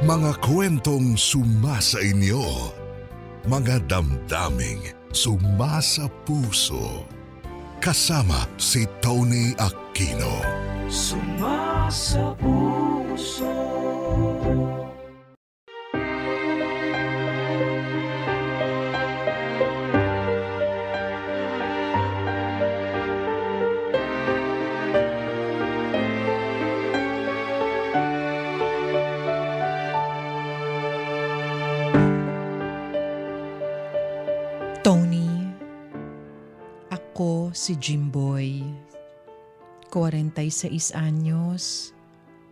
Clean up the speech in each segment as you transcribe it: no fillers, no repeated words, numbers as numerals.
Mga kwentong sumasa inyo. Mga damdaming sumasa puso. Kasama si Tony Aquino. Sumasa puso. Tony, ako si Jimboy, 46 anyos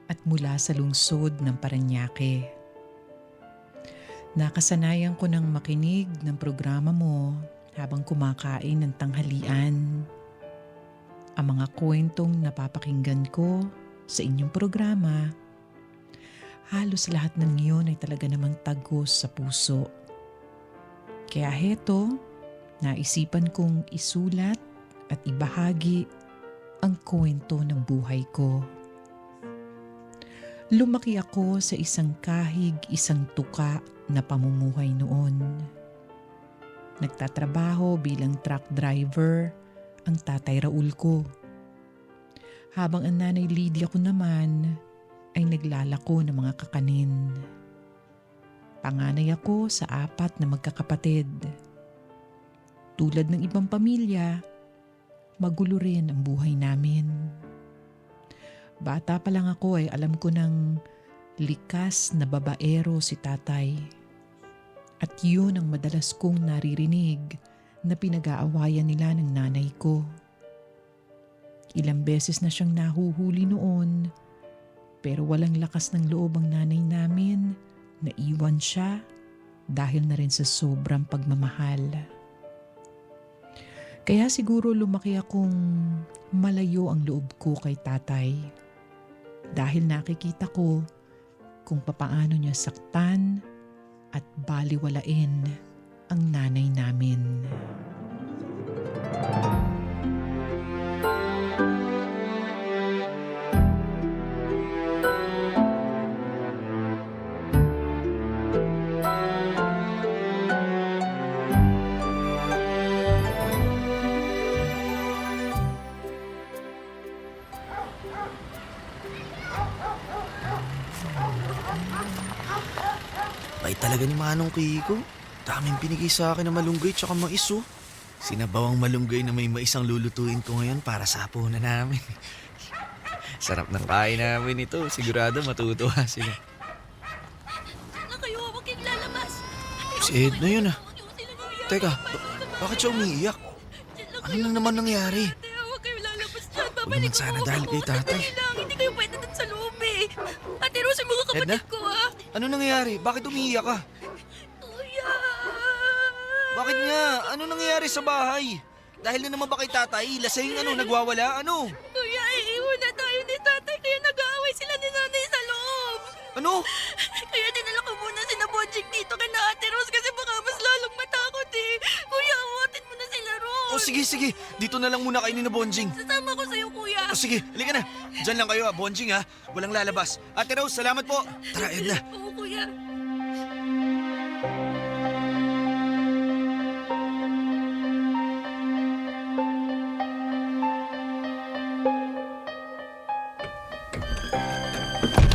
at mula sa lungsod ng Parañaque. Nakasanayan ko ng makinig ng programa mo habang kumakain ng tanghalian. Ang mga kwentong napapakinggan ko sa inyong programa, halos lahat ng iyon ay talaga namang tagos sa puso. Kaya heto, naisipan kong isulat at ibahagi ang kwento ng buhay ko. Lumaki ako sa isang kahig, isang tuka na pamumuhay noon. Nagtatrabaho bilang truck driver ang tatay Raul ko. Habang ang nanay Lydia ko naman ay naglalako ng mga kakanin. Panganay ako sa 4 na magkakapatid. Tulad ng ibang pamilya, magulo rin ang buhay namin. Bata pa lang ako ay alam ko ng likas na babaero si tatay. At yun ang madalas kong naririnig na pinag-aawayan nila ng nanay ko. Ilang beses na siyang nahuhuli noon, pero walang lakas ng loob ang nanay namin. Naiwan siya dahil na rin sa sobrang pagmamahal. Kaya siguro lumaki akong malayo ang loob ko kay tatay. Dahil nakikita ko kung papaano niya saktan at baliwalain ang nanay namin. Bay talaga ni Manong Kiko. Daming binigay sa akin na malunggay tsaka mais oh. Sinabawang malunggay na may maisang lulutuin ko ngayon para sa hapunan namin. Sarap ng kain namin ito. Sigurado matutuwa sila. Sana kayo, huwag kayong lalabas. Si Edna yun ah. Teka, bakit siya umiiyak? Ano na naman nangyari? Huwag kayong lalabas dyan. Huwag Babalik naman sana ako. dahil kay tatay. Sandali lang, hindi kayo pwede dun sa loob eh. Ate Rose, mga kapatid Edna? ko ah. Ano nangyari? Bakit umiiyak ka? Kuya. Bakit nga? Ano nangyari sa bahay? Dahil na naman ba kay tatay? Lasing nagwawala? Ano? Kuya, iiwan na tayo ni tatay kaya nag-aaway sila ni nanay sa loob. Ano? Kaya dinala ko muna si Nabonjik dito kay na Ate Rose kasi baka mas lalong matakot eh. Kuya, awatin mo na sila Rose. O sige. Dito na lang muna kayo ni na Bonjing. Sasama ko sa'yo, kuya. O sige, halika na. Diyan lang kayo Bonjing ha. Walang lalabas. Ate Rose, salamat po. Tara, Edna. Oo, kuya.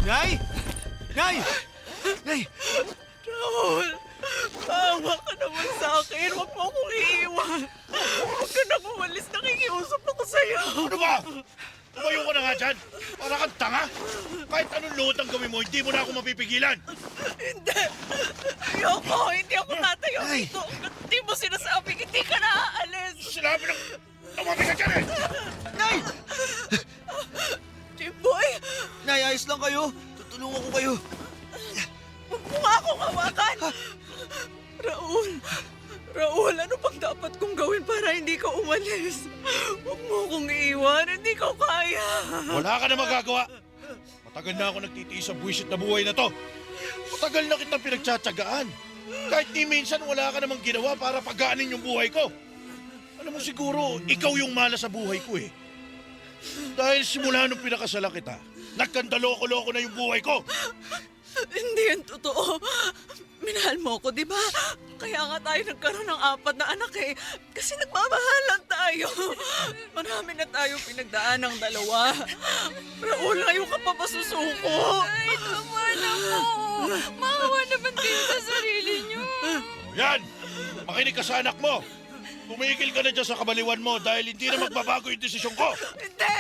Nay! Nay! Nay! Raul, maawa ka naman sa akin. Huwag mo akong iiwan. Huwag ka nang umalis. Nakikiusap ako sa'yo. Ano ba? Tumayo ka na nga dyan. Para kang tanga. Kahit anong luhod ang gawin mo, hindi mo na ako mapipigilan. Hindi. Ayoko. Hindi ako tatayo Ay. dito. Hindi mo sinasabing hindi ka na aalis. Sinabi ng tumabi ka dyan eh. Nay! Jimboy, Nay, ayos lang kayo. Tutulungan ko kayo. huwag mo nga akong hawakan. Raul, ano pang dapat kong gawin para hindi ka umalis? Huwag mo akong iiwan. Hindi ko kaya. Wala ka na magagawa. Matagal na ako nagtitiis sa buwisit na buhay na to. Matagal na kitang pinagtsatsagaan. Kahit ni minsan wala ka namang ginawa para pagaanin yung buhay ko. Alam mo siguro, ikaw yung mala sa buhay ko eh. Dahil simula nung pinakasala kita, nagkandaloko-loko na yung buhay ko. Hindi yan totoo. Minahal mo ako, di ba? Kaya nga tayo nagkaroon ng 4 na anak eh. Kasi nagmamahalan tayo. Marami na tayo pinagdaan ng 2. Raul, ngayon ka pa masusuko. Ay, tama na po. Maawa naman kayo sa sarili niyo. Yan! Makinig ka sa anak mo! Tumigil ka na dyan sa kabaliwan mo dahil hindi na magbabago yung desisyon ko! Hindi!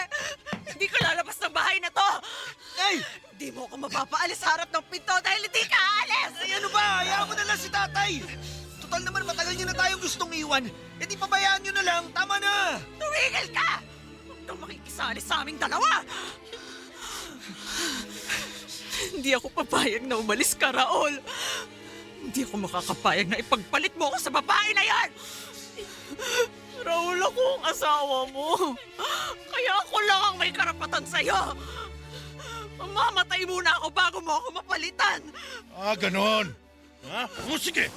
Hindi ka lalabas ng bahay na to! Ay! Hindi mo ako mapapaalis sa harap ng pinto dahil hindi ka aalis! Ay, ano ba? Hayaan mo na lang si tatay. Total naman, matagal niyo na tayong gustong iwan. E di pabayaan niyo na lang. Tama na! Tumigil ka! Huwag kang makikisali sa aming 2! Hindi ako papayag na umalis ka, Raul. Hindi ako makakapayag na ipagpalit mo ako sa babae na yan! Raul, ako ang asawa mo. Kaya ako lang ang may karapatan sa'yo. Mamamatay muna ako bago mo ako mapalitan. Ah, ganon! Ha? O, sige!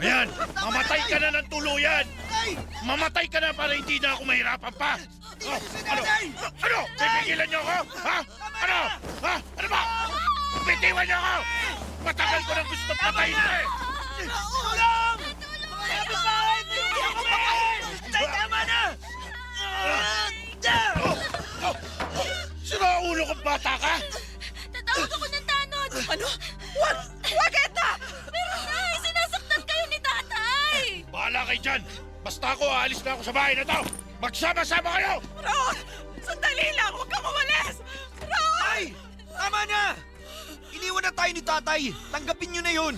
Ayan! Mamatay ka na ng tuluyan! Mamatay ka na para hindi na ako mahirapan pa! Oh, ano? Ano? Pipigilan niyo ako? Ha? Ano? Ha? Ano ba? Bitiwan niyo ako! Matagal ko nang gusto patayin ka eh! Tulong! Sabi sa akin, hindi ako makain! Tay, tama na! Sira ulo kong bata ka? Tatawag ako ng tanod. Ano? Wag! Wag, Edna! Pero nay, sinasaktan kayo ni tatay. Bahala kayo dyan! Basta ako, aalis na ako sa bahay na to! Magsama-sama kayo! Raul! Sandali lang! Huwag kang umalis! Raul! Ay! Tama na! Iniwan na tayo ni tatay. Tanggapin niyo na yun.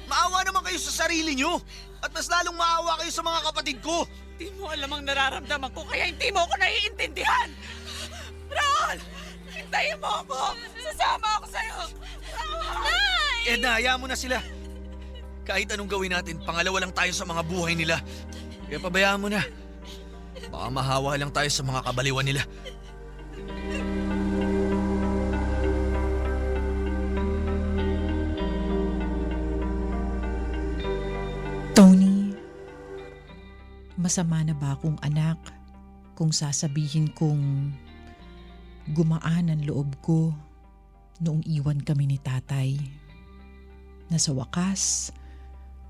Maawa naman kayo sa sarili niyo. At mas lalong maawa kayo sa mga kapatid ko. Hindi mo alam ang nararamdaman ko kaya hindi mo ako naiintindihan! Raul! Hintayin mo ako! Sasama ako sa'yo! Raul! Edna, hayaan mo na sila. Kahit anong gawin natin, pangalawa lang tayo sa mga buhay nila. Kaya pabayaan mo na. Baka mahawa lang tayo sa mga kabaliwan nila. Tony, masama na ba akong anak kung sasabihin kong gumaan ang loob ko noong iwan kami ni tatay? Na sa wakas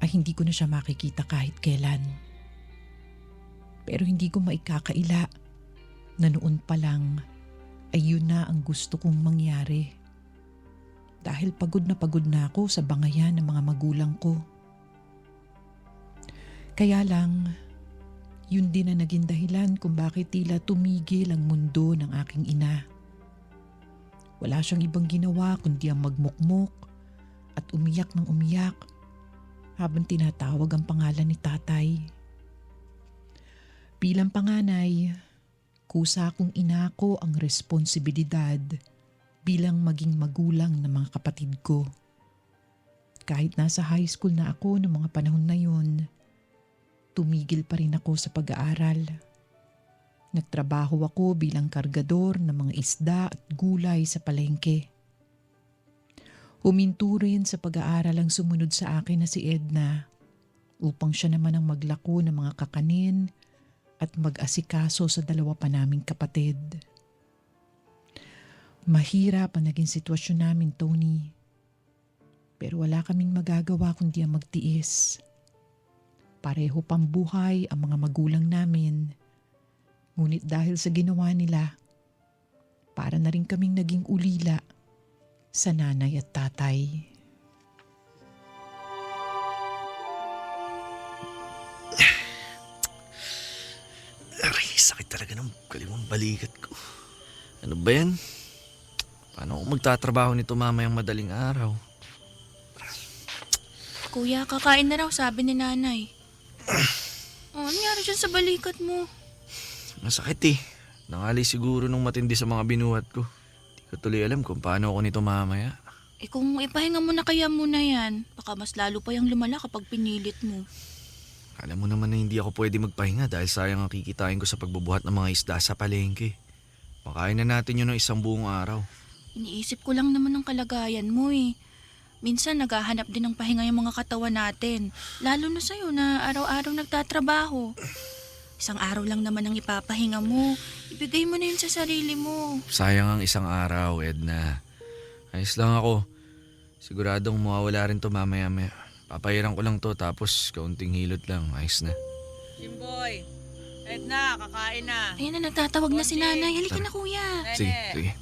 ay hindi ko na siya makikita kahit kailan. Pero hindi ko maikakaila na noon pa lang ay yun na ang gusto kong mangyari. Dahil pagod na ako sa bangayan ng mga magulang ko. Kaya lang, yun din na naging dahilan kung bakit tila tumigil ang mundo ng aking ina. Wala siyang ibang ginawa kundi ang magmukmok at umiyak ng umiyak habang tinatawag ang pangalan ni tatay. Bilang panganay, kusa kong inako ang responsibilidad bilang maging magulang ng mga kapatid ko. Kahit nasa high school na ako noong mga panahon na yun, tumigil pa rin ako sa pag-aaral. Nagtrabaho ako bilang kargador ng mga isda at gulay sa palengke. Huminto rin sa pag-aaral ang sumunod sa akin na si Edna upang siya naman ang maglako ng mga kakanin at mag-asikaso sa 2 pa naming kapatid. Mahirap ang naging sitwasyon namin, Tony. Pero wala kaming magagawa kundi ang magtiis. Pareho pang buhay ang mga magulang namin. Ngunit dahil sa ginawa nila, para na rin kaming naging ulila sa nanay at tatay. Aray, sakit talaga ng kaliwang balikat ko. Ano ba yan? Paano ako magtatrabaho nito mamayang madaling araw? Kuya, kakain na raw, sabi ni nanay. Oh, ano nangyari dyan sa balikat mo? Masakit eh. Nangali siguro nung matindi sa mga binuhat ko. Di ko tuloy alam kung paano ako nito mamaya. Eh kung ipahinga mo na kaya muna yan, baka mas lalo pa yung lumala kapag pinilit mo. Alam mo naman na hindi ako pwede magpahinga dahil sayang ang kikitain ko sa pagbubuhat ng mga isda sa palengke. Makain na natin yun ng 1 buong araw. Iniisip ko lang naman ang kalagayan mo eh. Minsan naghahanap din ng pahinga yung mga katawan natin. Lalo na sa'yo na araw-araw nagtatrabaho. 1 araw lang naman ang ipapahinga mo. Ibigay mo na yun sa sarili mo. Sayang ang 1 araw, Edna. Ayos lang ako. Siguradong mawawala rin to mamaya-maya. Papahiran ko lang to tapos kaunting hilot lang. Ayos na. Jimboy, Edna, kakain na. Ayan na, nagtatawag na si Bonjing. nanay. Halika na kuya. Sige, Nene. sige.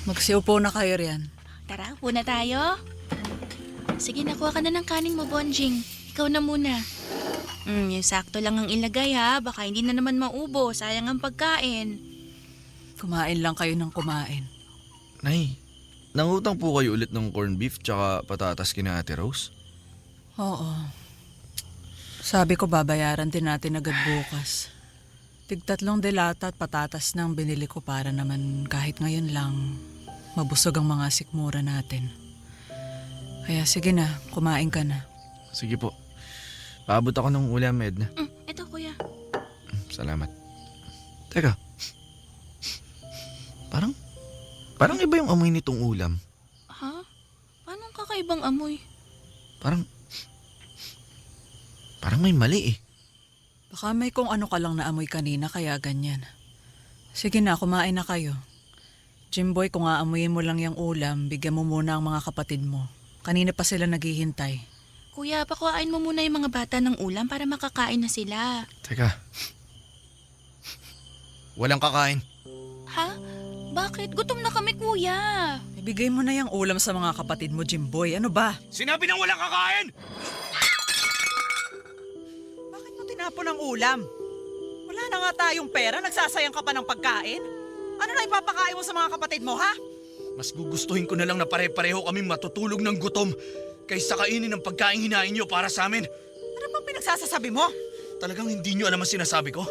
Magsiupo na kayo riyan. Tara, upo na tayo. Sige, nakuha ka na ng kanin mo, Bonjing. Ikaw na muna. Yung sakto lang ang ilagay ha. Baka hindi na naman maubo. Sayang ang pagkain. Kumain lang kayo ng kumain. Nay, nangutang po kayo ulit ng corned beef tsaka patatas kina Ate Rose? Oo. Sabi ko babayaran din natin agad bukas. Tig-3 delata at patatas nang binili ko para naman kahit ngayon lang mabusog ang mga sikmura natin. Kaya sige na, kumain ka na. Sige po. Paabot ako ng ulam, Edna. Eto kuya. Salamat. Teka. Parang iba yung amoy nitong ulam. Ha? Paano ang kakaibang amoy? Parang may mali eh. Baka may kung ano ka lang na amoy kanina kaya ganyan. Sige na, kumain na kayo. Jimboy, kung aamuyin mo lang yung ulam, bigyan mo muna ang mga kapatid mo. Kanina pa sila naghihintay. Kuya, pakuhain mo muna yung mga bata ng ulam para makakain na sila. Teka. Walang kakain. Ha? Bakit? Gutom na kami, kuya. Ibigay mo na yung ulam sa mga kapatid mo, Jimboy. Ano ba? Sinabi nang walang kakain! Bakit mo tinapon ang ulam? Wala na nga tayong pera, nagsasayang ka pa ng pagkain. Ano na ipapakain mo sa mga kapatid mo, ha? Mas gugustuhin ko na lang na pare-pareho kami matutulog ng gutom kaysa kainin ng pagkain hinain nyo para sa amin. Ano bang pinagsasasabi mo? Talagang hindi nyo alam ang sinasabi ko?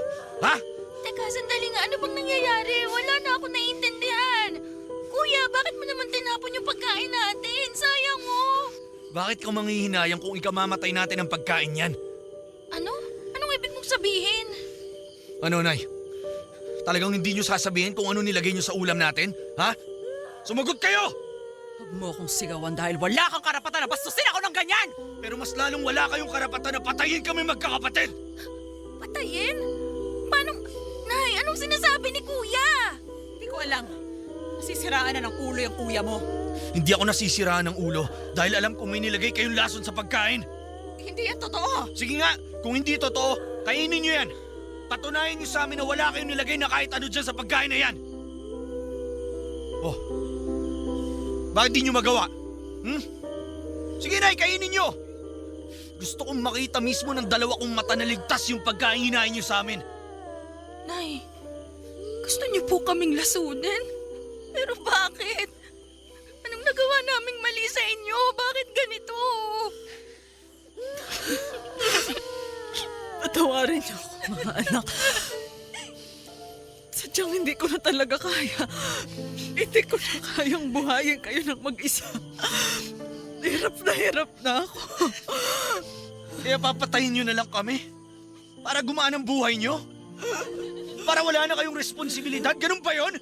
Ha? Teka, sandali nga. Ano bang nangyayari? Wala na ako naiintindihan. Kuya, bakit mo naman tinapon yung pagkain natin? Sayang mo. Bakit ka manghihinayang kung ikamamatay natin ang pagkain yan? Ano? Anong ibig mong sabihin? Ano, Nay? Talagang hindi nyo sasabihin kung ano nilagay nyo sa ulam natin? Ha? Sumagot kayo! Huwag mo akong sigawan dahil wala kang karapatan na bastusin ako ng ganyan! Pero mas lalong wala kayong karapatan na patayin kami magkakapatid! Patayin? Paano? Nay, anong sinasabi ni kuya? Hindi ko alam. Nasisiraan na ng ulo yung kuya mo. Hindi ako nasisiraan ng ulo dahil alam kong may nilagay kayong lason sa pagkain. Hindi yan totoo. Sige nga, kung hindi totoo, kainin nyo yan. Patunayan nyo sa amin na wala kayong nilagay na kahit ano dyan sa pagkain na yan. Oh, bakit di nyo magawa? Sige na, kainin nyo. Gusto kong makita mismo ng dalawa kong mata na ligtas yung pagkain hinain nyo sa amin. Nay, gusto niyo po kaming lasunin? Pero bakit? Anong nagawa naming mali sa inyo? Bakit ganito? Patawarin niyo ako, mga anak. Sadyang hindi ko na talaga kaya. Hindi ko na kayang buhayin kayo ng mag-isa. Hirap na ako. Kaya papatayin nyo na lang kami? Para gumaan ang buhay nyo? Para wala na kayong responsibilidad? Ganun ba yon?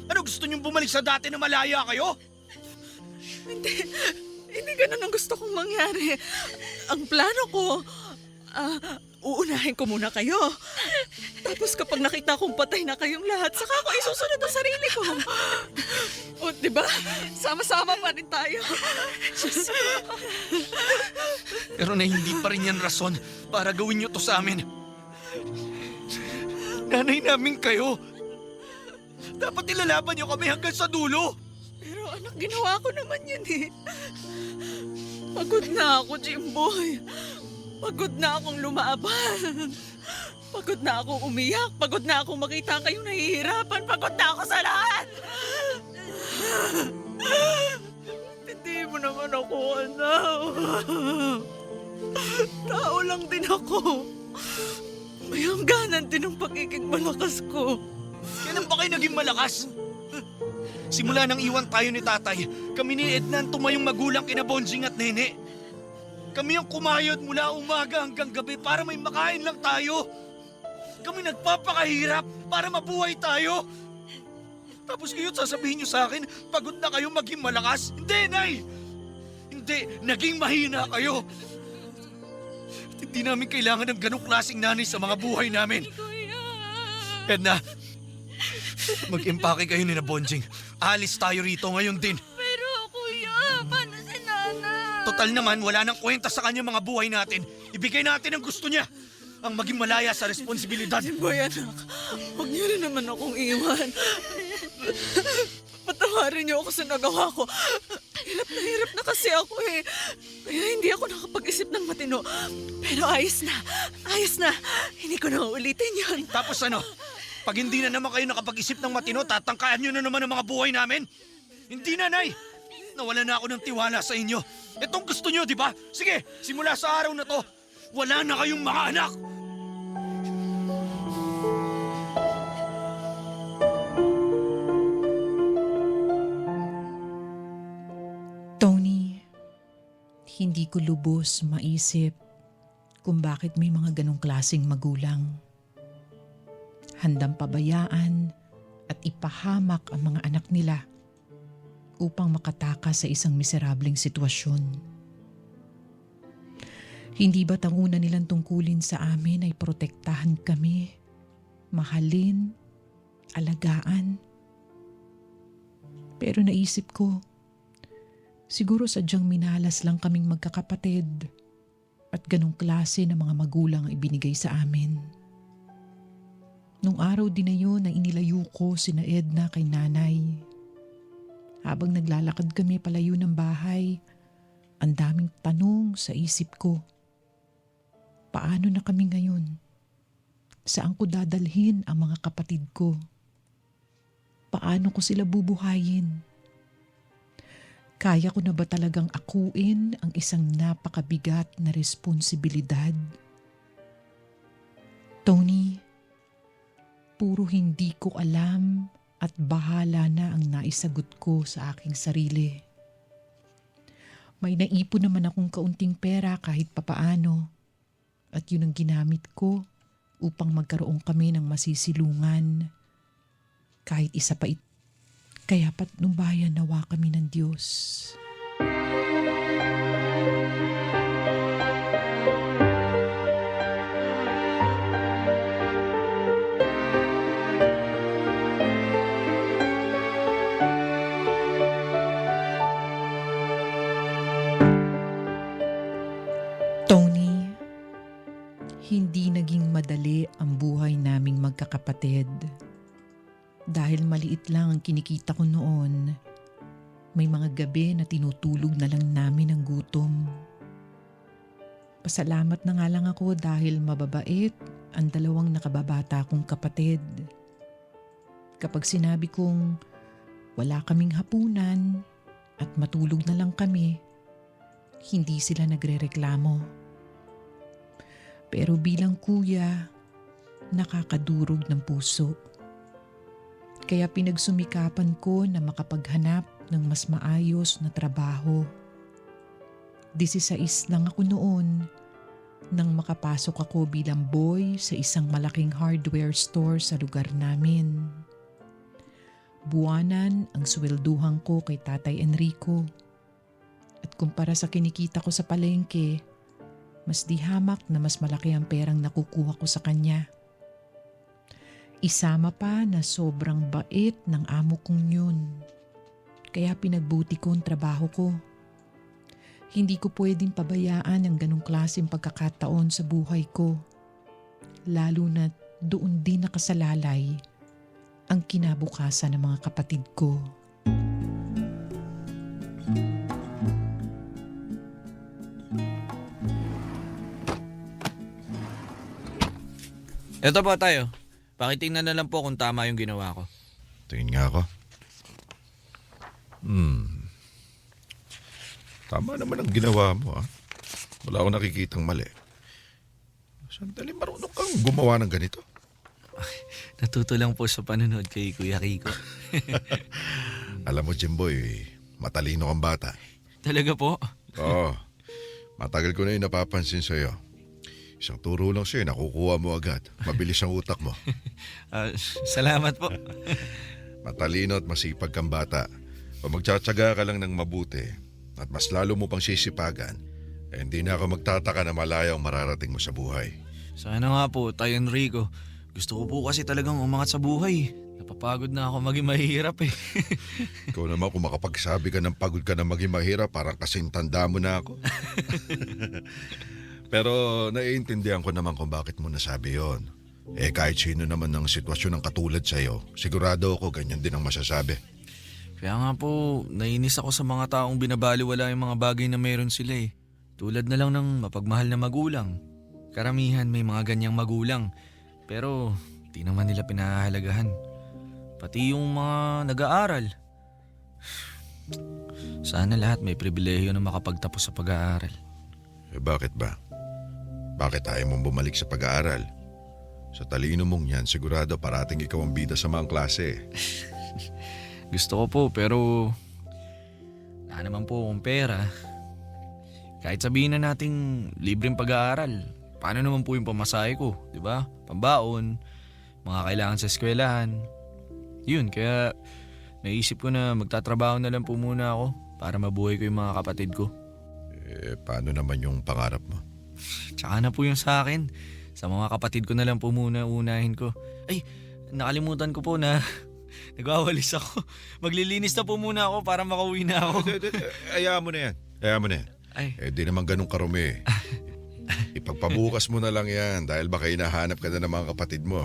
Ano, gusto nyong bumalik sa dati na malaya kayo? Hindi ganun ang gusto kong mangyari. Ang plano ko, uunahin ko muna kayo. Tapos kapag nakita kong patay na kayong lahat, saka ako isusunod ang sarili ko. O, di ba? Sama-sama pa rin tayo. Pero na hindi pa rin yan rason para gawin nyo to sa amin. Nanay namin kayo. Dapat ilalaban nyo kami hanggang sa dulo. Pero anak, ginawa ko naman yun eh. Pagod na ako, Jimboy. Pagod na akong lumaban. Pagod na akong umiyak. Pagod na akong makita kayong nahihirapan. Pagod na ako sa lahat. Hindi mo naman ako, anak. Tao lang din ako. May hangganan din ang pagiging malakas ko. Kailan ba kayo naging malakas? Simula nang iwan tayo ni tatay, kami ni Edna ang tumayong magulang kina Bonjing at Nene. Kami ang kumayod mula umaga hanggang gabi para may makain lang tayo. Kami nagpapakahirap para mabuhay tayo. Tapos ngayon sasabihin niyo sa akin, pagod na kayo maging malakas? Hindi, Nay! Hindi, naging mahina kayo. At hindi namin kailangan ng ganong klaseng nanay sa mga buhay namin. Kuya! Edna, Mag-impake kayo ni na Bonjing. Alis tayo rito ngayon din. Pero kuya, paano si Nana? Total naman, wala nang kwenta sa kanya mga buhay natin. Ibigay natin ang gusto niya. Ang maging malaya sa responsibilidad. Jimboy anak, huwag niyo rin naman akong iwan. Patawarin niyo ako sa nagawa ko. Hirap na kasi ako eh. Kaya hindi ako nakapag-isip ng matino. Pero ayos na. Hindi ko na ulitin yan. Tapos ano? Pag hindi na naman kayo nakapag-isip ng matino, tatangkayan nyo na naman ang mga buhay namin. Hindi na, Nay. Nawala na ako ng tiwala sa inyo. Itong gusto nyo, di ba? Sige, simula sa araw na to, wala na kayong mga anak. Tony, hindi ko lubos maisip kung bakit may mga ganong klaseng magulang. Handang pabayaan at ipahamak ang mga anak nila upang makatakas sa isang miserableng sitwasyon. Hindi ba't ang una nilang tungkulin sa amin ay protektahan kami, mahalin, alagaan? Pero naisip ko, siguro sadyang minalas lang kaming magkakapatid at ganong klase ng mga magulang ang ibinigay sa amin. Nung araw din na yun na inilayo ko sina Edna kay nanay. Habang naglalakad kami palayo ng bahay, ang daming tanong sa isip ko. Paano na kami ngayon? Saan ko dadalhin ang mga kapatid ko? Paano ko sila bubuhayin? Kaya ko na ba talagang akuin ang isang napakabigat na responsibilidad? Tony, puro hindi ko alam at bahala na ang naisagot ko sa aking sarili. May naipon naman akong kaunting pera kahit papaano at yun ang ginamit ko upang magkaroon kami ng masisilungan. Kahit isa pa kaya patnubayan nawa kami ng Diyos. Tony, hindi naging madali ang buhay naming magkakapatid. Dahil maliit lang ang kinikita ko noon, may mga gabi na tinutulog na lang namin ang gutom. Pasalamat na nga lang ako dahil mababait ang dalawang nakababata kong kapatid. Kapag sinabi kong wala kaming hapunan at matulog na lang kami, hindi sila nagrereklamo. Pero bilang kuya, nakakadurog ng puso. Kaya pinagsumikapan ko na makapaghanap ng mas maayos na trabaho. 16 lang ako noon nang makapasok ako bilang boy sa isang malaking hardware store sa lugar namin. Buwanan ang swelduhan ko kay Tatay Enrico. At kumpara sa kinikita ko sa palengke, mas di hamak na mas malaki ang perang nakukuha ko sa kanya. Isama pa na sobrang bait ng amo kong yun. Kaya pinagbuti ko ang trabaho ko. Hindi ko pwedeng pabayaan ang ganong klaseng pagkakataon sa buhay ko. Lalo na doon din nakasalalay ang kinabukasan ng mga kapatid ko. Ito po tayo. Pakitingnan na lang po kung tama yung ginawa ko. Tingin nga ako. Tama naman ang ginawa mo, ha? Wala akong nakikitang mali. Sandali, marunong kang gumawa ng ganito. Natuto lang po sa panonood kay Kuya Rico. Alam mo, Jimboy, matalino kang bata. Talaga po? Oo. Matagal ko na yung napapansin sa'yo. Isang turo lang sa'yo, nakukuha mo agad. Mabilis ang utak mo. Salamat po. Matalino at masipag kang bata. Pag magtsatsaga ka lang ng mabuti at mas lalo mo pang sisipagan, hindi na ako magtataka na malaya ang mararating mo sa buhay. Sana nga po, Tay Enrico. Gusto ko po kasi talagang umangat sa buhay. Napapagod na ako maging mahirap eh. Ikaw naman kung makapagsabi ka ng pagod ka na maging mahirap, parang kasing tanda mo na ako. Pero naiintindihan ko naman kung bakit mo nasabi yon. Kahit sino naman ng sitwasyon ng katulad sa'yo, sigurado ako ganyan din ang masasabi. Kaya nga po, nainis ako sa mga taong binabaliwala yung mga bagay na meron sila eh. Tulad na lang ng mapagmahal na magulang. Karamihan may mga ganyang magulang, pero di naman nila pinahahalagahan. Pati yung mga nag-aaral. Sana lahat may pribilehiyo na makapagtapos sa pag-aaral. Bakit ba? Bakit ayaw mong bumalik sa pag-aaral? Sa talino mong yan, sigurado parating ikaw ang bida sa mga klase. Gusto ko po pero wala naman po akong pera. Kahit sabihin na nating libreng pag-aaral, paano naman po yung pamasahe ko, di ba? Pambaon, mga kailangan sa eskwelahan. Yun, kaya naisip ko na magtatrabaho na lang po muna ako para mabuhay ko yung mga kapatid ko. Paano naman yung pangarap mo? Tsaka na po yung sa akin. Sa mga kapatid ko na lang po muna unahin ko. Ay, nakalimutan ko po na nagwawalis ako. Maglilinis na po muna ako para makauwi na ako. Hayaan mo na yan. Hayaan mo na yan. Ay. Di naman ganun karumi. Ipagpabukas mo na lang yan dahil baka hinahanap ka na ng mga kapatid mo.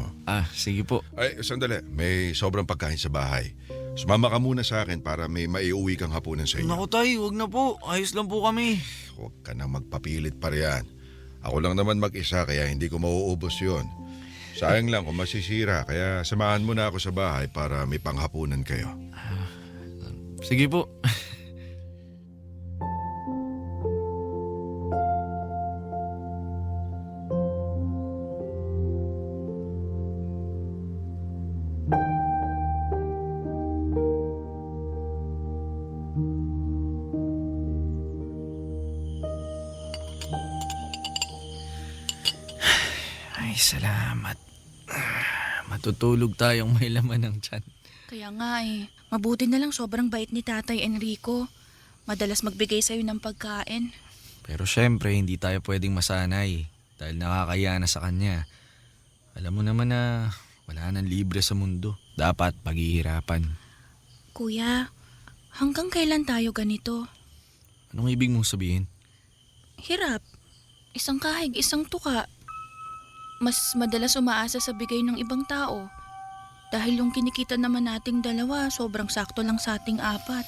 Sige po. Ay, sandali. May sobrang pagkain sa bahay. Sumama ka muna sa akin para may maiuwi kang hapunan sa inyo. Naku tay, huwag na po. Ayos lang po kami. Huwag ka nang magpapilit pa riyan. Ako lang naman mag-isa kaya hindi ko mauubos yon. Sayang lang kung masisira kaya samahan mo na ako sa bahay para may panghapunan kayo. Sige po. Ay, salamat. Matutulog tayong may laman ng tiyan. Kaya nga mabuti na lang sobrang bait ni Tatay Enrico. Madalas magbigay sa'yo ng pagkain. Pero syempre, hindi tayo pwedeng masanay dahil nakakaya na sa kanya. Alam mo naman na wala nang libre sa mundo. Dapat paghihirapan. Kuya, hanggang kailan tayo ganito? Anong ibig mong sabihin? Hirap. Isang kahig, isang tuka. Mas madalas umaasa sa bigay ng ibang tao. Dahil yung kinikita naman nating dalawa, sobrang sakto lang sa ating apat.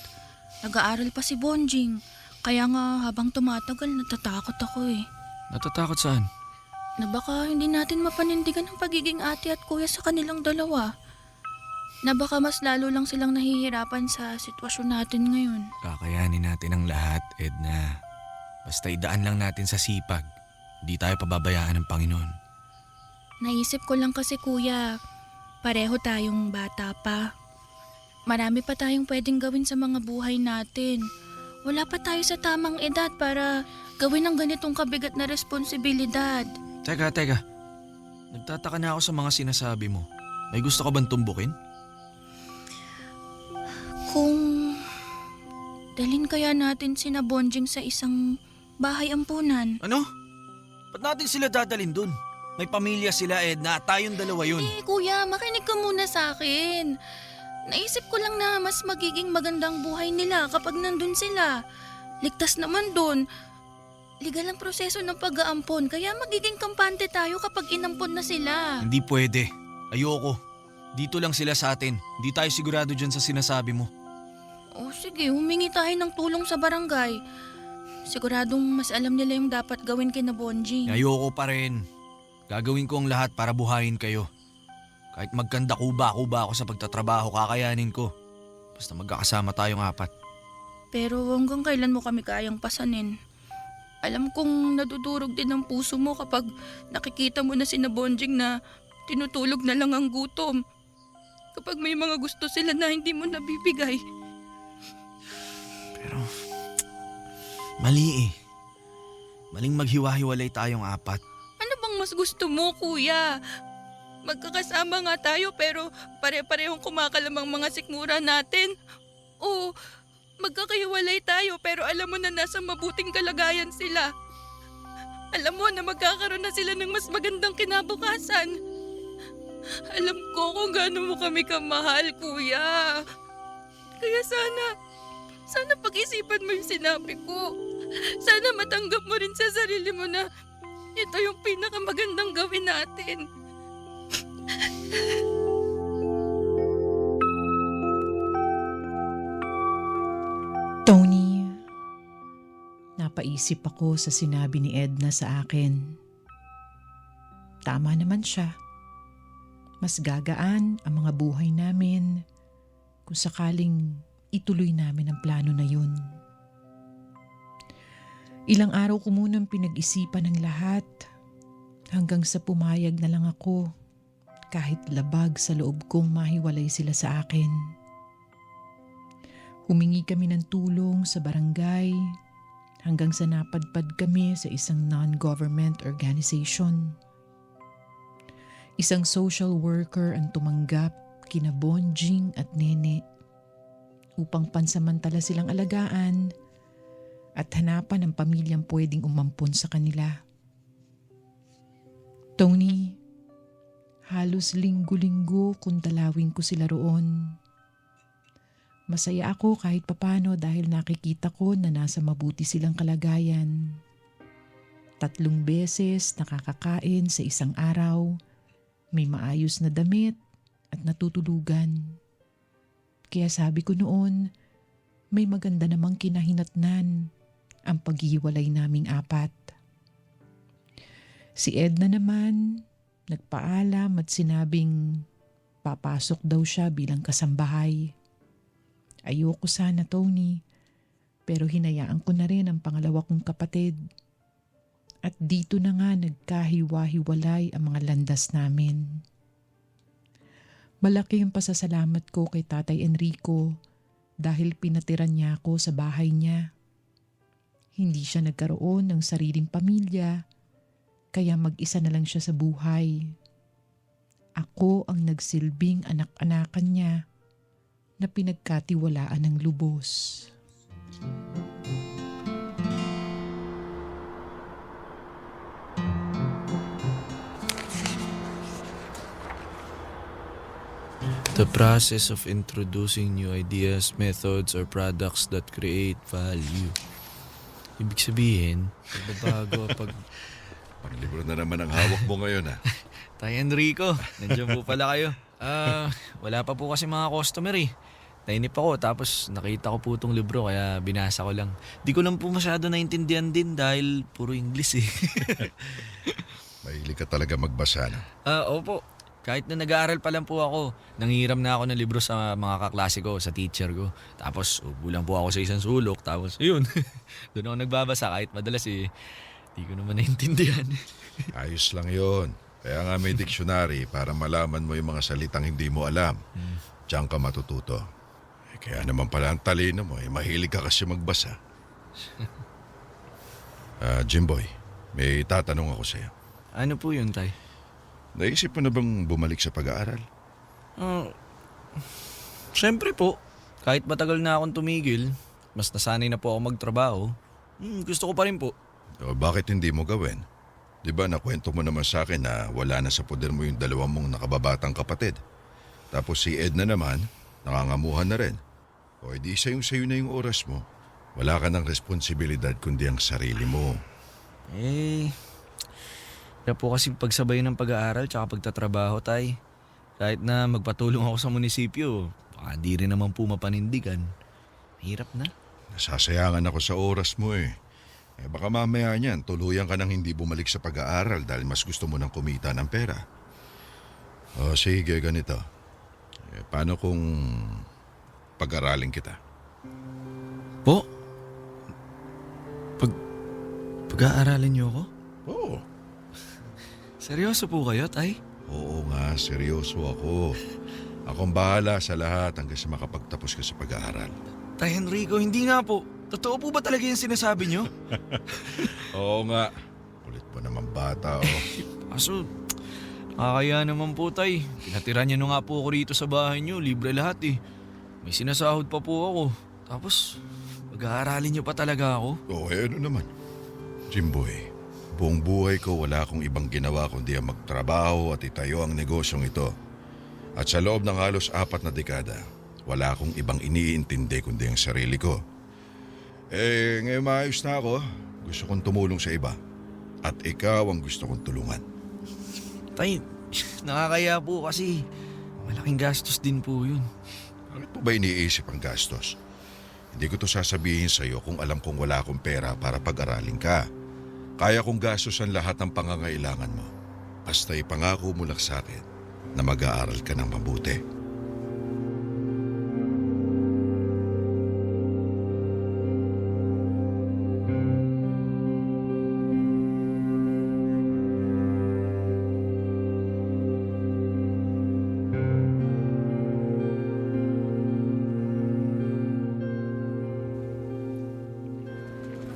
Nag-aaral pa si Bonjing. Kaya nga habang tumatagal, natatakot ako eh. Natatakot saan? Na baka hindi natin mapanindigan ang pagiging ate at kuya sa kanilang dalawa. Na baka mas lalo lang silang nahihirapan sa sitwasyon natin ngayon. Kakayanin natin ang lahat, Edna. Basta idaan lang natin sa sipag. Hindi tayo pababayaan ng Panginoon. Naisip ko lang kasi kuya, pareho tayong bata pa. Marami pa tayong pwedeng gawin sa mga buhay natin. Wala pa tayo sa tamang edad para gawin ang ganitong kabigat na responsibilidad. Teka. Nagtataka na ako sa mga sinasabi mo. May gusto ka bang tumbukin? Kung dalhin kaya natin sina Bonjing sa isang bahay ampunan. Ano? Ba't natin sila dadalhin dun? May pamilya sila, Edna, at tayong dalawa yun. Kuya, makinig ka muna sa akin. Naisip ko lang na mas magiging magandang buhay nila kapag nandun sila. Ligtas naman dun. Legal ang proseso ng pag-aampon, kaya magiging kampante tayo kapag inampon na sila. Hindi pwede. Ayoko. Dito lang sila sa atin. Hindi tayo sigurado dyan sa sinasabi mo. O sige, humingi tayo ng tulong sa barangay. Siguradong mas alam nila yung dapat gawin kina Bonjing. Ayoko pa rin. Gagawin ko ang lahat para buhayin kayo. Kahit magkanda kuba-kuba ako sa pagtatrabaho, kakayanin ko. Basta magkakasama tayong apat. Pero hanggang kailan mo kami kayang pasanin? Alam kong nadudurog din ang puso mo kapag nakikita mo na sina Bonjing na tinutulog na lang ang gutom. Kapag may mga gusto sila na hindi mo nabibigay. Pero, mali eh. Maling maghiwa-hiwalay tayong apat. Ano bang mas gusto mo, kuya? Magkakasama nga tayo pero pare-parehong kumakalamang mga sikmura natin. O magkakahiwalay tayo pero alam mo na nasa mabuting kalagayan sila. Alam mo na magkakaroon na sila ng mas magandang kinabukasan. Alam ko kung gaano mo kami kamahal, kuya. Kaya sana pag-isipan mo yung sinabi ko. Sana matanggap mo rin sa sarili mo na ito yung pinakamagandang gawin natin. Tony, napaisip ako sa sinabi ni Edna sa akin. Tama naman siya. Mas gagaan ang mga buhay namin kung sakaling ituloy namin ang plano na yun. Ilang araw ko munang pinag-isipan ng lahat hanggang sa pumayag na lang ako kahit labag sa loob kong mahiwalay sila sa akin. Humingi kami ng tulong sa barangay hanggang sa napadpad kami sa isang non-government organization. Isang social worker ang tumanggap kina Bonjing at Nene upang pansamantala silang alagaan at hanapan ng pamilyang pwedeng umampon sa kanila. Tony, halos linggo-linggo kung dalawin ko sila roon. Masaya ako kahit papano dahil nakikita ko na nasa mabuti silang kalagayan. 3 beses nakakakain sa isang araw, may maayos na damit at natutulugan. Kaya sabi ko noon, may maganda namang kinahinatnan ang paghiwalay naming 4. Si Edna naman, nagpaalam at sinabing papasok daw siya bilang kasambahay. Ayoko sana, Tony, pero hinayaan ko na rin ang pangalawa kong kapatid. At dito na nga nagkahiwa-hiwalay ang mga landas namin. Malaki ang pasasalamat ko kay Tatay Enrico dahil pinatiran niya ako sa bahay niya. Hindi siya nagkaroon ng sariling pamilya, kaya mag-isa na lang siya sa buhay. Ako ang nagsilbing anak-anakan niya na pinagkatiwalaan ng lubos. The process of introducing new ideas, methods, or products that create value. Ibig sabihin, pagbabago pag... Ang libro na naman ang hawak mo ngayon, ha? Tay Enrico, nandiyan po pala kayo. Wala pa po kasi mga customer eh. Nainip ako tapos nakita ko po itong libro kaya binasa ko lang. Di ko lang po masyado naintindihan din dahil puro English eh. Mahilig ka talaga magbasa, no? Opo. Kahit na nag-aaral pa lang po ako, nanghiram na ako ng libro sa mga kaklase ko, sa teacher ko. Tapos upo lang po ako sa isang sulok. Tapos yun, doon ako nagbabasa kahit madalas eh. Di ko naman naintindihan. Ayos lang yon. Kaya nga may dictionary para malaman mo yung mga salitang hindi mo alam. Diyan ka matututo. Kaya naman pala ang talino mo, mahilig ka kasi magbasa. Jimboy, may tatanong ako sa'yo. Ano po yun, Tay? Naisip mo na bang bumalik sa pag-aaral? Siyempre po. Kahit matagal na akong tumigil, mas nasanay na po ako magtrabaho, gusto ko pa rin po. O bakit hindi mo gawin? Di ba nakwento mo naman sa akin na wala na sa poder mo yung 2 mong nakababatang kapatid? Tapos si Edna naman, nangangamuhan na rin. O edi sa'yo na yung oras mo. Wala ka ng responsibilidad kundi ang sarili mo. Kaya po kasi pagsabay ng pag-aaral tsaka pagtatrabaho, Tay. Kahit na magpatulong ako sa munisipyo, baka di rin naman po mapanindigan. Hirap na. Nasasayangan ako sa oras mo eh. Baka mamaya niyan, tuluyan ka nang hindi bumalik sa pag-aaral dahil mas gusto mo nang kumita ng pera. O sige, ganito. Paano kung pag-aralin kita? Po? Pag-aaralin niyo ako? Oo. Seryoso po kayo, Tay? Oo nga, seryoso ako. Akong bahala sa lahat hanggang sa makapagtapos ka sa pag-aaral. Tay Enrico, hindi nga po. Totoo po ba talaga yung sinasabi niyo? Oo nga. Kulit mo naman bata, oh. Kaso, nakakaya naman po, Tay. Pinatira niyo na nga po ako rito sa bahay niyo. Libre lahat eh. May sinasahod pa po ako. Tapos, mag-aaralin niyo pa talaga ako? Oo, ano naman. Jimboy, Buong buhay ko wala akong ibang ginawa kundi ang magtrabaho at itayo ang negosyong ito. At sa loob ng halos 4 na dekada, wala akong ibang iniintindi kundi ang sarili ko. Ngayon maayos na ako. Gusto kong tumulong sa iba. At ikaw ang gusto kong tulungan. Tay, nakakaya po kasi malaking gastos din po yun. Bakit mo ba iniisip ang gastos? Hindi ko to sasabihin sa'yo kung alam kong wala akong pera para pag-aralin ka. Kaya kong gastosan lahat ng pangangailangan mo. Basta ipangako mo lang sa akin na mag-aaral ka ng mabuti.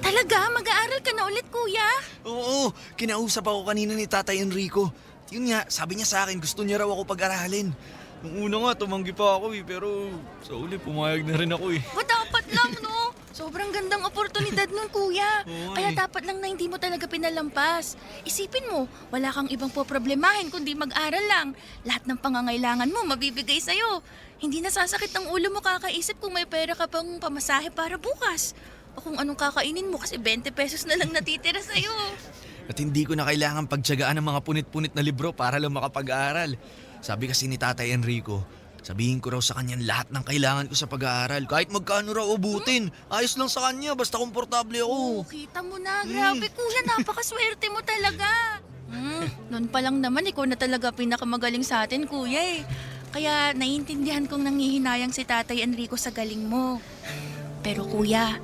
Talaga? Mag-aaral ka na ulit, kuya? Oo, kinausap ako kanina ni Tatay Enrico. Yun nga, sabi niya sa akin gusto niya raw ako pag-aralin. Nung una nga, tumanggi pa ako pero sa uli pumayag na rin ako Dapat lang, no? Sobrang gandang oportunidad nun, kuya. Oo, Kaya dapat lang na hindi mo talaga pinalampas. Isipin mo, wala kang ibang poproblemahin kundi mag-aral lang. Lahat ng pangangailangan mo mabibigay sa'yo. Hindi nasasakit ang ulo mo kakaisip kung may pera ka pang pamasahe para bukas. O kung anong kakainin mo kasi 20 pesos na lang natitira sa'yo. At hindi ko na kailangan pagtiyagaan ng mga punit-punit na libro para lang makapag-aaral. Sabi kasi ni Tatay Enrico, sabihin ko raw sa kanya lahat ng kailangan ko sa pag-aaral. Kahit magkano raw ubutin. Ayos lang sa kanya, basta komportable ako. Kita mo na, grabe kuya, napakaswerte mo talaga. Noon pa lang naman, ikaw na talaga pinakamagaling sa atin, kuya eh. Kaya naiintindihan kong nangihinayang si Tatay Enrico sa galing mo. Pero kuya,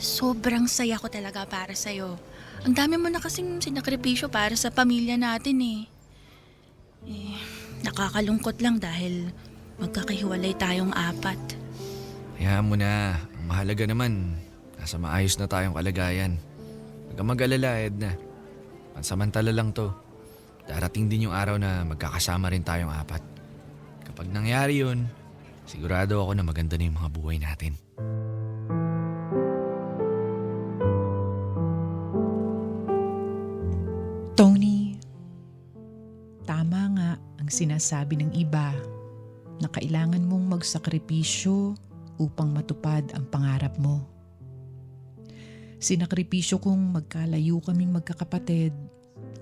sobrang saya ko talaga para sa'yo. Ang dami mo na kasing sinakripisyo para sa pamilya natin eh. Nakakalungkot lang dahil magkakahiwalay tayong 4. Hayaan mo na. Ang mahalaga naman, nasa maayos na tayong kalagayan. Huwag kang mag-alala, Edna. Pansamantala lang to. Darating din yung araw na magkakasama rin tayong 4. Kapag nangyari yun, sigurado ako na maganda na yung mga buhay natin. Tony, tama nga ang sinasabi ng iba na kailangan mong magsakripisyo upang matupad ang pangarap mo. Sinakripisyo kong magkalayo kaming magkakapatid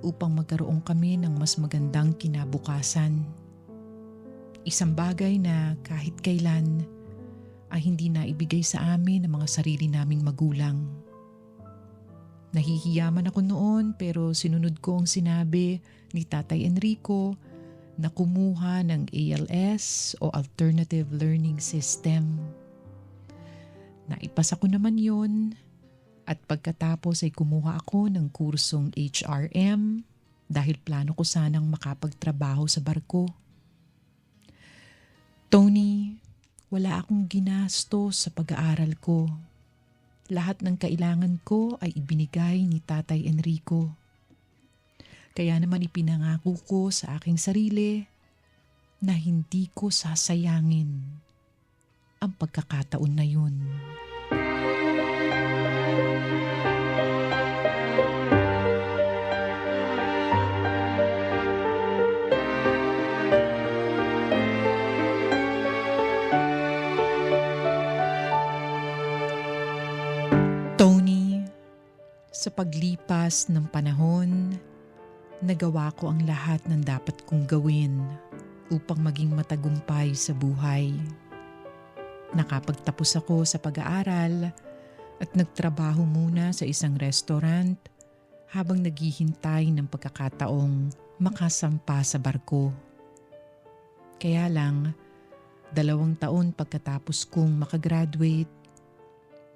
upang magkaroon kami ng mas magandang kinabukasan. Isang bagay na kahit kailan ay hindi na ibigay sa amin ng mga sarili naming magulang. Nahihiyaman ako noon pero sinunod ko ang sinabi ni Tatay Enrico na kumuha ng ALS o Alternative Learning System. Naipasa ko naman yun at pagkatapos ay kumuha ako ng kursong HRM dahil plano ko sanang makapagtrabaho sa barko. Tony, wala akong ginastos sa pag-aaral ko. Lahat ng kailangan ko ay ibinigay ni Tatay Enrico. Kaya naman ipinangako ko sa aking sarili na hindi ko sasayangin ang pagkakataon na yun. Tony, sa paglipas ng panahon, nagawa ko ang lahat ng dapat kong gawin upang maging matagumpay sa buhay. Nakapagtapos ako sa pag-aaral at nagtrabaho muna sa isang restaurant habang naghihintay ng pagkakataong makasampa sa barko. Kaya lang, 2 taon pagkatapos kong makagraduate,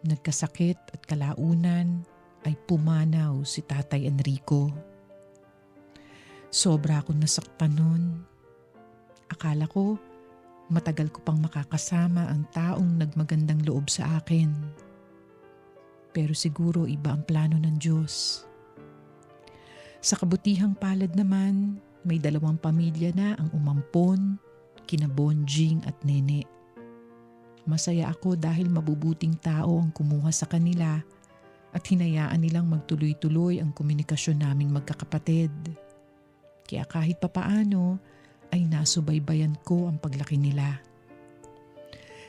nagkasakit at kalaunan ay pumanaw si Tatay Enrico. Sobra akong nasaktan nun. Akala ko matagal ko pang makakasama ang taong nagmagandang loob sa akin. Pero siguro iba ang plano ng Diyos. Sa kabutihang palad naman, may 2 pamilya na ang umampon, kina Bonjing at Nene. Masaya ako dahil mabubuting tao ang kumuha sa kanila at hinayaan nilang magtuloy-tuloy ang komunikasyon naming magkakapatid. Kaya kahit papaano ay nasubaybayan ko ang paglaki nila.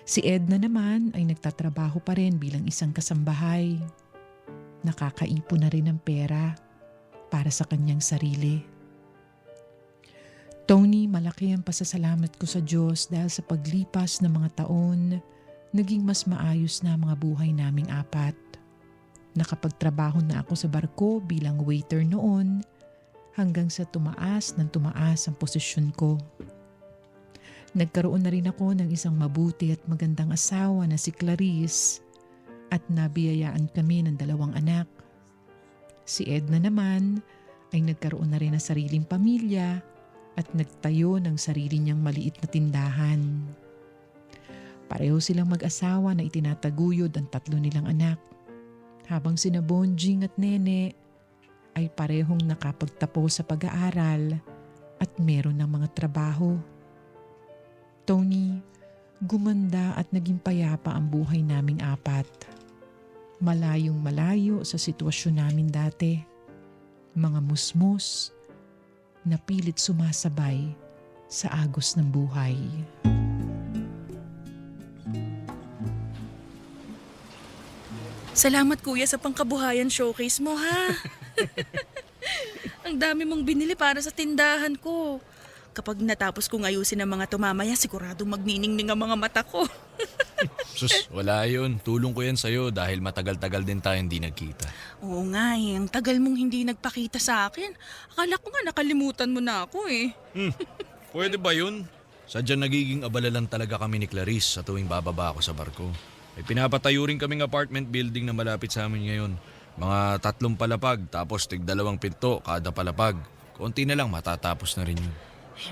Si Edna naman ay nagtatrabaho pa rin bilang isang kasambahay. Nakakaipon na rin ng pera para sa kanyang sarili. Tony, malaki ang pasasalamat ko sa Diyos dahil sa paglipas ng mga taon, naging mas maayos na ang mga buhay naming apat. Nakapagtrabaho na ako sa barko bilang waiter noon hanggang sa tumaas ang posisyon ko. Nagkaroon na rin ako ng isang mabuti at magandang asawa na si Clarice at nabiyayaan kami ng 2 anak. Si Edna naman ay nagkaroon na rin ng sariling pamilya at nagtayo ng sarili niyang maliit na tindahan. Pareho silang mag-asawa na itinataguyod ang 3 nilang anak. Habang sina Bonjing at Nene ay parehong nakapagtapos sa pag-aaral at meron ng mga trabaho. Tony, gumanda at naging payapa ang buhay naming apat. Malayong malayo sa sitwasyon namin dati. Mga musmos na pilit sumasabay sa agos ng buhay. Salamat kuya sa pangkabuhayan showcase mo ha. Ang dami mong binili para sa tindahan ko. Kapag natapos kong ayusin ang mga tumamaya, siguradong magniningning ang mga mata ko. Sus, wala yun. Tulong ko yan sa'yo dahil matagal-tagal din tayo hindi nagkita. Oo nga eh, ang tagal mong hindi nagpakita sa akin. Akala ko nga nakalimutan mo na ako eh. Pwede ba yun? Sadyang nagiging abala lang talaga kami ni Clarice sa tuwing bababa ako sa barko. May pinapatayo rin kaming apartment building na malapit sa amin ngayon. Mga 3 palapag tapos tig 2 pinto kada palapag. Konti na lang matatapos na rin yun.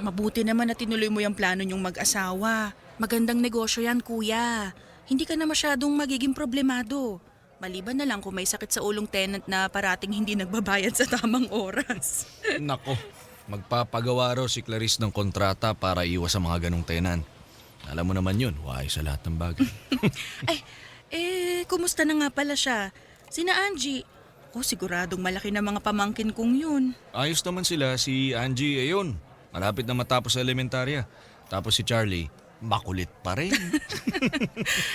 Mabuti naman na tinuloy mo yung plano niyong mag-asawa. Magandang negosyo yan, kuya. Hindi ka na masyadong magiging problemado. Maliban na lang kung may sakit sa ulong tenant na parating hindi nagbabayad sa tamang oras. Nako, magpapagawa raw si Clarice ng kontrata para iwas sa mga ganong tenant. Alam mo naman yun, wise sa lahat ng bagay. Kumusta na nga pala siya? Sina Angie. Siguradong malaki na mga pamangkin kong yun. Ayos naman sila, si Angie, ayun. Malapit na matapos sa elementarya. Tapos si Charlie, makulit pa rin.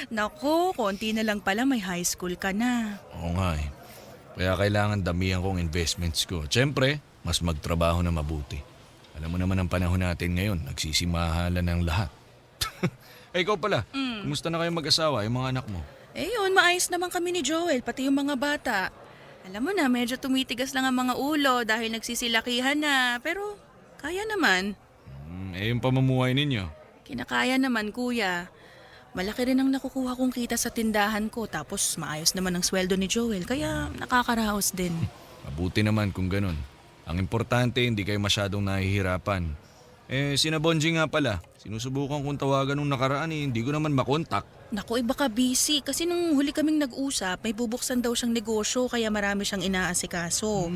Nako, konti na lang pala may high school ka na. Oo nga eh. Kaya kailangan damihan kong investments ko. Siyempre, mas magtrabaho na mabuti. Alam mo naman ang panahon natin ngayon, nagsisimahalan ng lahat. Ikaw pala, kumusta na kayong mag-asawa, yung mga anak mo? Yun, maayos naman kami ni Joel, pati yung mga bata. Alam mo na, medyo tumitigas lang ang mga ulo dahil nagsisilakihan na, pero kaya naman. Yung pamumuhay ninyo? Kinakaya naman, kuya. Malaki rin ang nakukuha kong kita sa tindahan ko, tapos maayos naman ang sweldo ni Joel, kaya nakakaraos din. Mabuti naman kung ganun. Ang importante, hindi kayo masyadong nahihirapan. Sina Bonji nga pala, sinusubukan kong tawagan nung nakaraan hindi ko naman makontak. Naku, iba ka busy kasi nung huli kaming nag-usap, may bubuksan daw siyang negosyo kaya marami siyang inaasikaso.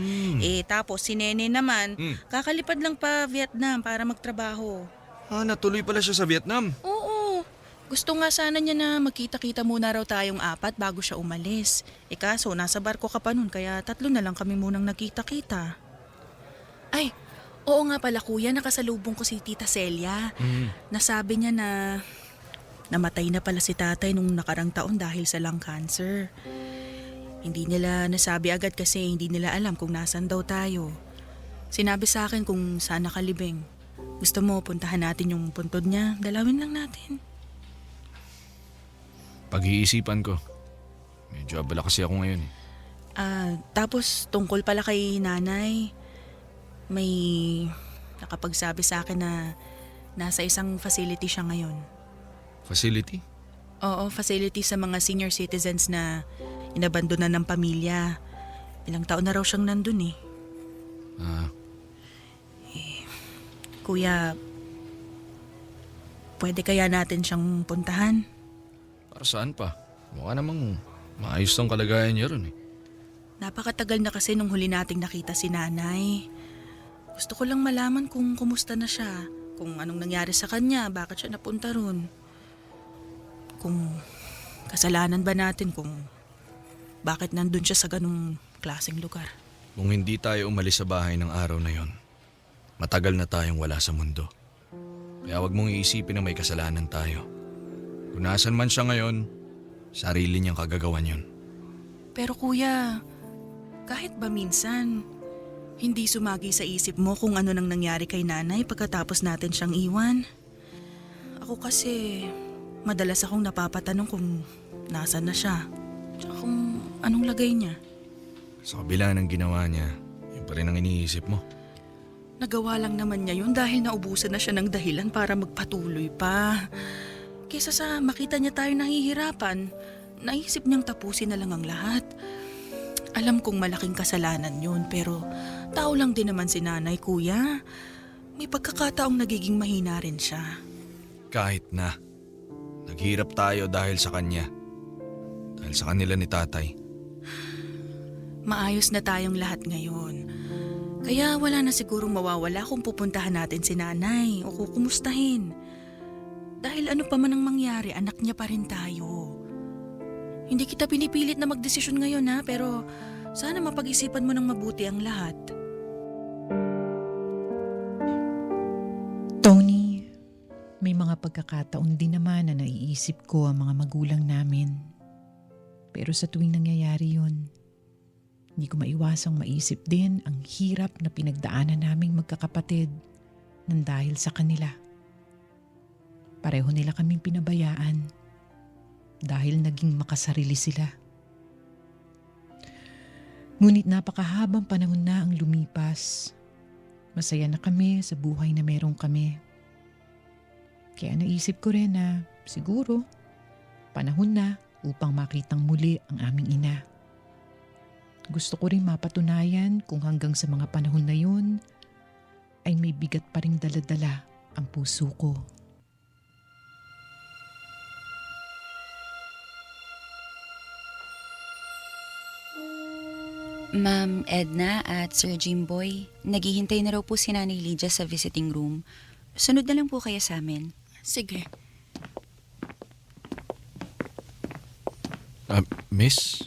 Tapos si Nene naman, kakalipad lang pa Vietnam para magtrabaho. Natuloy pala siya sa Vietnam. Oo, gusto nga sana niya na magkita-kita muna raw tayong 4 bago siya umalis. Kaso nasa barko ka pa nun kaya 3 na lang kami munang nagkita-kita. Ay, oo nga pala kuya, nakasalubong ko si Tita Celia. Nasabi niya na namatay na pala si tatay nung nakarang taon dahil sa lung cancer. Hindi nila nasabi agad kasi hindi nila alam kung nasan daw tayo. Sinabi sa akin kung saan nakalibing. Gusto mo puntahan natin yung puntod niya? Dalawin lang natin. Pag-iisipan ko. Medyo abala kasi ako ngayon eh. Tapos tungkol pala kay nanay, may nakapagsabi sa akin na nasa isang facility siya ngayon. Facility? Oo, facility sa mga senior citizens na inabandonan ng pamilya. Ilang taon na raw siyang nandun eh. Kuya, pwede kaya natin siyang puntahan? Para saan pa? Mukha namang maayos ang kalagayan niya ron eh. Napakatagal na kasi nung huli nating nakita si nanay. Gusto ko lang malaman kung kumusta na siya, kung anong nangyari sa kanya, bakit siya napunta ron. Kung kasalanan ba natin kung bakit nandun siya sa ganung klaseng lugar. Kung hindi tayo umalis sa bahay ng araw na yon, matagal na tayong wala sa mundo. Kaya wag mong iisipin na may kasalanan tayo. Kung nasan man siya ngayon, sarili niyang kagagawan yun. Pero kuya, kahit ba minsan, hindi sumagi sa isip mo kung ano nang nangyari kay nanay pagkatapos natin siyang iwan? Ako kasi, madalas akong napapatanong kung nasan na siya. Tsaka kung anong lagay niya. Sa kabila ng ginawa niya, yun pa rin ang iniisip mo. Nagawa lang naman niya yun dahil naubusan na siya ng dahilan para magpatuloy pa. Kesa sa makita niya tayo nahihirapan, naisip niyang tapusin na lang ang lahat. Alam kong malaking kasalanan yun, pero tao lang din naman si nanay, kuya. May pagkakataong nagiging mahina rin siya. Kahit na, naghirap tayo dahil sa kanya. Dahil sa kanila ni tatay. Maayos na tayong lahat ngayon. Kaya wala na sigurong mawawala kung pupuntahan natin si nanay o kukumustahin. Dahil ano pa man ang mangyari, anak niya pa rin tayo. Hindi kita pinipilit na magdesisyon ngayon ha, pero sana mapag-isipan mo ng mabuti ang lahat. Tony, may mga pagkakataon din naman na naiisip ko ang mga magulang namin. Pero sa tuwing nangyayari yun, hindi ko maiwasang maisip din ang hirap na pinagdaanan naming magkakapatid nang dahil sa kanila. Pareho nila kaming pinabayaan dahil naging makasarili sila. Ngunit napakahabang panahon na ang lumipas. Masaya na kami sa buhay na meron kami. Kaya naisip ko rin na siguro panahon na upang makitang muli ang aming ina. Gusto ko rin mapatunayan kung hanggang sa mga panahon na yun ay may bigat pa ring daladala ang puso ko. Ma'am Edna at Sir Jimboy, naghihintay na raw po si Nanay Lydia sa visiting room. Sunod na lang po kayo sa amin. Sige. Miss,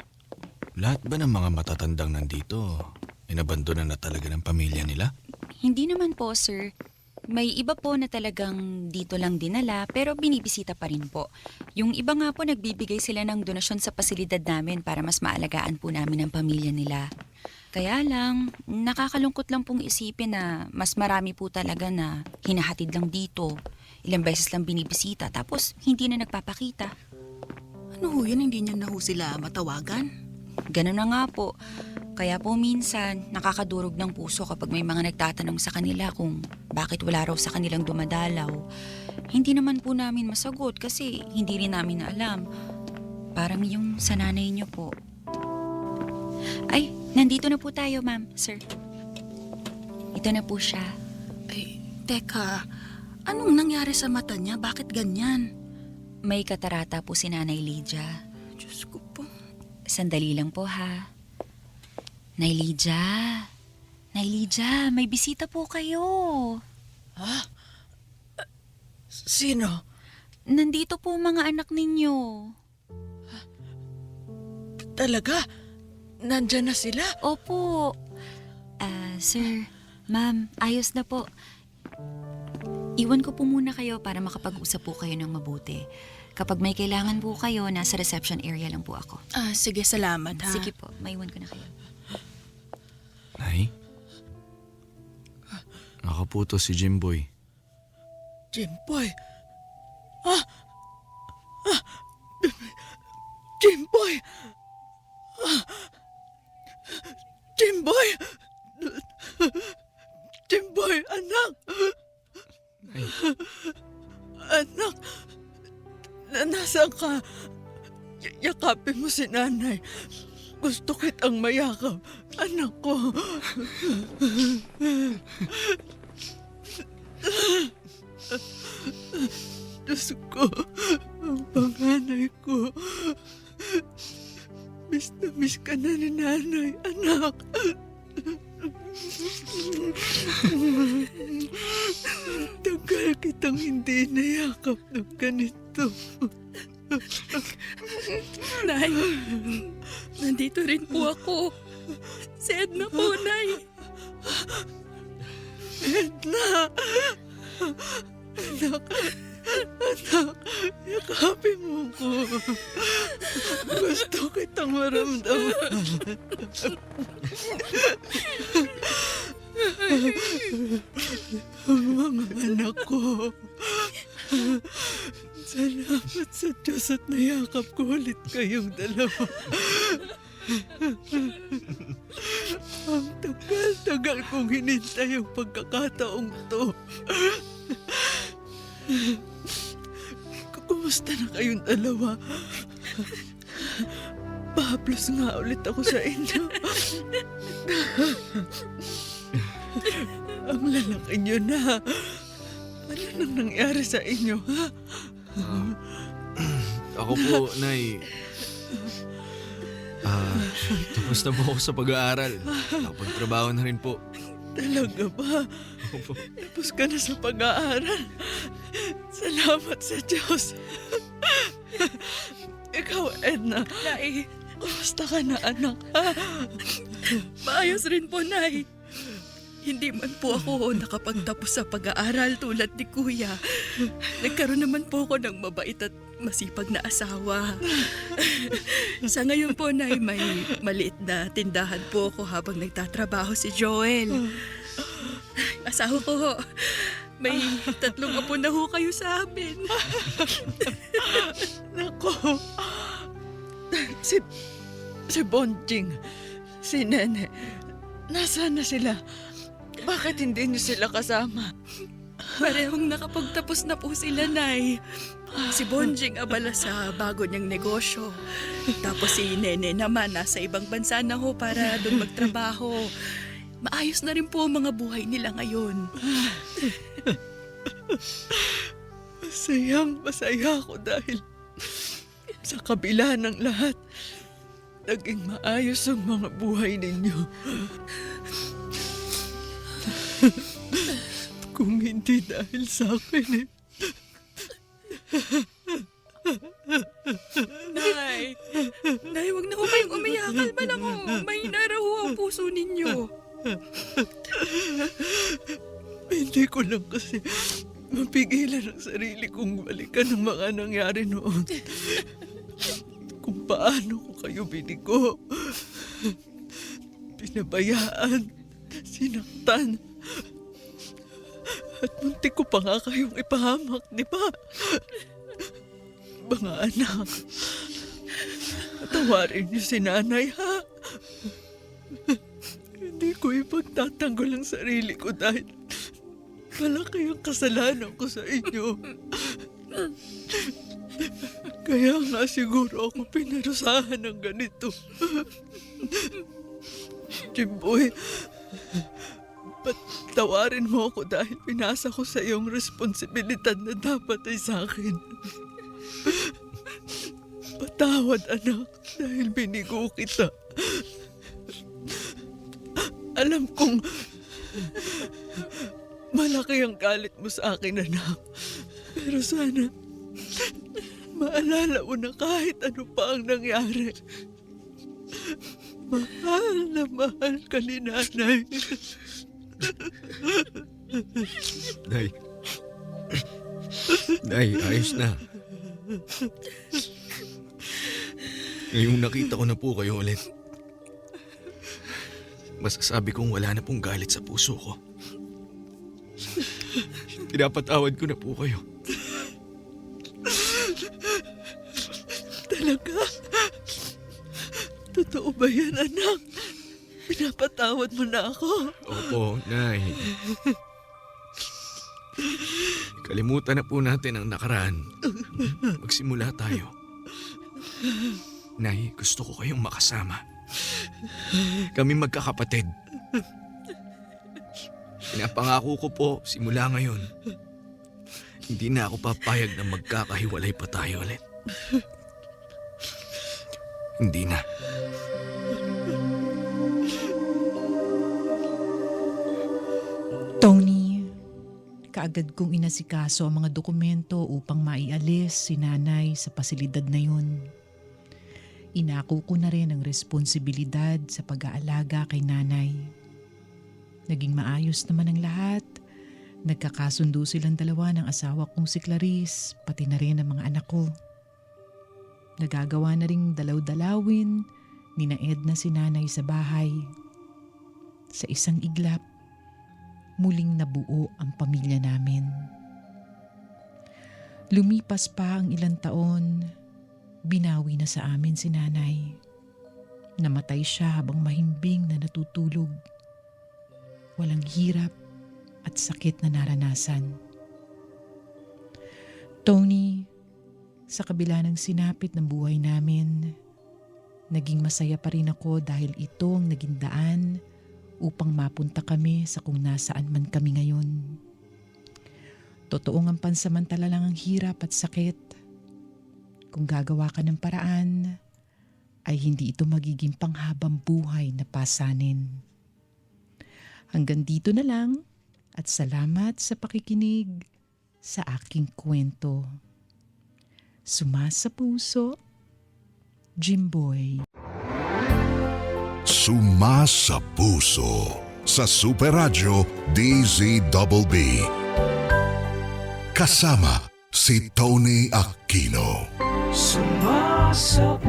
lahat ba ng mga matatandang nandito, inabandonan na talaga ng pamilya nila? Hindi naman po, sir. May iba po na talagang dito lang dinala pero binibisita pa rin po. Yung iba nga po nagbibigay sila ng donasyon sa pasilidad namin para mas maalagaan po namin ang pamilya nila. Kaya lang, nakakalungkot lang pong isipin na mas marami po talaga na hinahatid lang dito. Ilang beses lang binibisita tapos hindi na nagpapakita. Ano ho yan, hindi niya na ho sila matawagan? Ganun na nga po. Kaya po minsan, nakakadurog ng puso kapag may mga nagtatanong sa kanila kung bakit wala raw sa kanilang dumadalaw. Hindi naman po namin masagot kasi hindi rin namin alam. Parang yung sa nanay niyo po. Ay, nandito na po tayo, ma'am, sir. Ito na po siya. Ay, teka, anong nangyari sa mata niya? Bakit ganyan? May katarata po si Nanay Lydia. Diyos ko po. Sandali lang po, ha. Nay Lydia. Nay Lydia, may bisita po kayo. Sino? Nandito po mga anak ninyo. Talaga? Nandyan na sila? Opo. Sir, ma'am, ayos na po. Iwan ko po muna kayo para makapag-usap po kayo ng mabuti. Kapag may kailangan po kayo, nasa reception area lang po ako. Sige, salamat ha. Sige po, maiwan ko na kayo. Nay? Ako po to si Jimboy. Jimboy? Jimboy! Jimboy! Jimboy, anak! Anak! Nasaan ka? Yakapin mo si nanay. Gusto kitang mayakap. Anak ko. Diyos ko, ang panganay ko. Miss na miss ka na ni nanay, anak. Tagal kitang hindi nayakap ng ganito. Nay, Nandito rin po ako. Si Edna po, Nay. Edna! Anak, yakapin mo ko. Gusto kitang maramdaman. Ang mga anak ko. Salamat sa Diyos at nayakap ko ulit kayong dalawa. Ang tagal-tagal kong hinintay ang pagkakataong to. Kumusta na kayong dalawa? Pahaplos nga ulit ako sa inyo. Ang lalaki niyo na. Ano nang nangyari sa inyo, ha? Ako po, Nay. Tapos na po ako sa pag-aaral. Nakapagtrabaho na rin po. Talaga ba? Opo. Tapos ka na sa pag-aaral. Salamat sa Diyos. Ikaw, Edna. Nay, Kumusta ka na, anak? Ha? maayos rin po, Nay. Hindi man po ako nakapagtapos sa pag-aaral tulad ni Kuya. Nagkaroon naman po ako ng mabait at masipag na asawa. Sa ngayon po, Nay, may maliit na tindahan po ako habang nagtatrabaho si Joel. Asawa ko, may 3 apo na ho kayo sa amin. Nako. Si Bonjing, si Nene, nasaan na sila? Bakit hindi niyo sila kasama? Parehong nakapagtapos na po sila, Nay. Si Bonjing abala sa bago niyang negosyo. Tapos si Nene naman nasa ibang bansa na ho para doon magtrabaho. Maayos na rin po ang mga buhay nila ngayon. Masaya ako dahil sa kabila ng lahat, naging maayos ang mga buhay ninyo. Kung hindi dahil sa akin Nay, Nay, wag na ho kayong umiyak. Kalma lang ho. Mahina raw ho ang puso ninyo. Hindi ko lang kasi mapigilan ang sarili kong balikan ang mga nangyari noon. Kung paano ko kayo binigo, pinabayaan, sinaktan, at muntik ko pa nga kayong ipahamak, di ba? Mga anak, tawarin niyo si nanay, ha? Hindi ko ipagtatanggol ang sarili ko dahil malaki ang kasalanan ko sa inyo. Kaya nga siguro ako pinarusahan ng ganito. Jimboy, patawarin mo ako dahil pinasa ko sa iyong responsibilidad na dapat ay sa akin. Patawad, anak, dahil binigo kita. Alam kong malaki ang galit mo sa akin, anak. Pero sana maalala mo na kahit ano pa ang nangyari. Mahal na mahal ka ni nanay. Nay. Nay, ayos na. Ngayong nakita ko na po kayo ulit, masasabi kong wala na pong galit sa puso ko. Pinapatawad ko na po kayo. Talaga? Totoo ba yan, anak? Pinapatawad mo na ako? Opo, Nay. Kalimutan na po natin ang nakaraan. Magsimula tayo. Nay, gusto ko kayong makasama. Kami magkakapatid. Pinapangako ko po, simula ngayon, hindi na ako papayag na magkakahiwalay pa tayo ulit. Hindi na. Tony, kaagad kong inasikaso ang mga dokumento upang maialis si nanay sa pasilidad na yun. Inako ko na rin ang responsibilidad sa pag-aalaga kay nanay. Naging maayos naman ang lahat. Nagkakasundo silang dalawa ng asawa kong si Clarice, pati na rin ang mga anak ko. Nagagawa na ring dalaw-dalawin ni na Edna si nanay sa bahay. Sa isang iglap, muling nabuo ang pamilya namin. Lumipas pa ang ilang taon, binawi na sa amin si nanay. Namatay siya habang mahimbing na natutulog. Walang hirap at sakit na naranasan. Tony, sa kabila ng sinapit ng buhay namin, naging masaya pa rin ako dahil ito ang naging daan upang mapunta kami sa kung nasaan man kami ngayon. Totoong ang pansamantala lang ang hirap at sakit. Kung gagawa ka ng paraan, ay hindi ito magiging panghabang buhay na pasanin. Hanggang dito na lang at salamat sa pakikinig sa aking kwento. Sumasa puso, Jimboy. Sumasa puso sa Super Radio DZBB. Kasama si Tony Aquino. Sumasa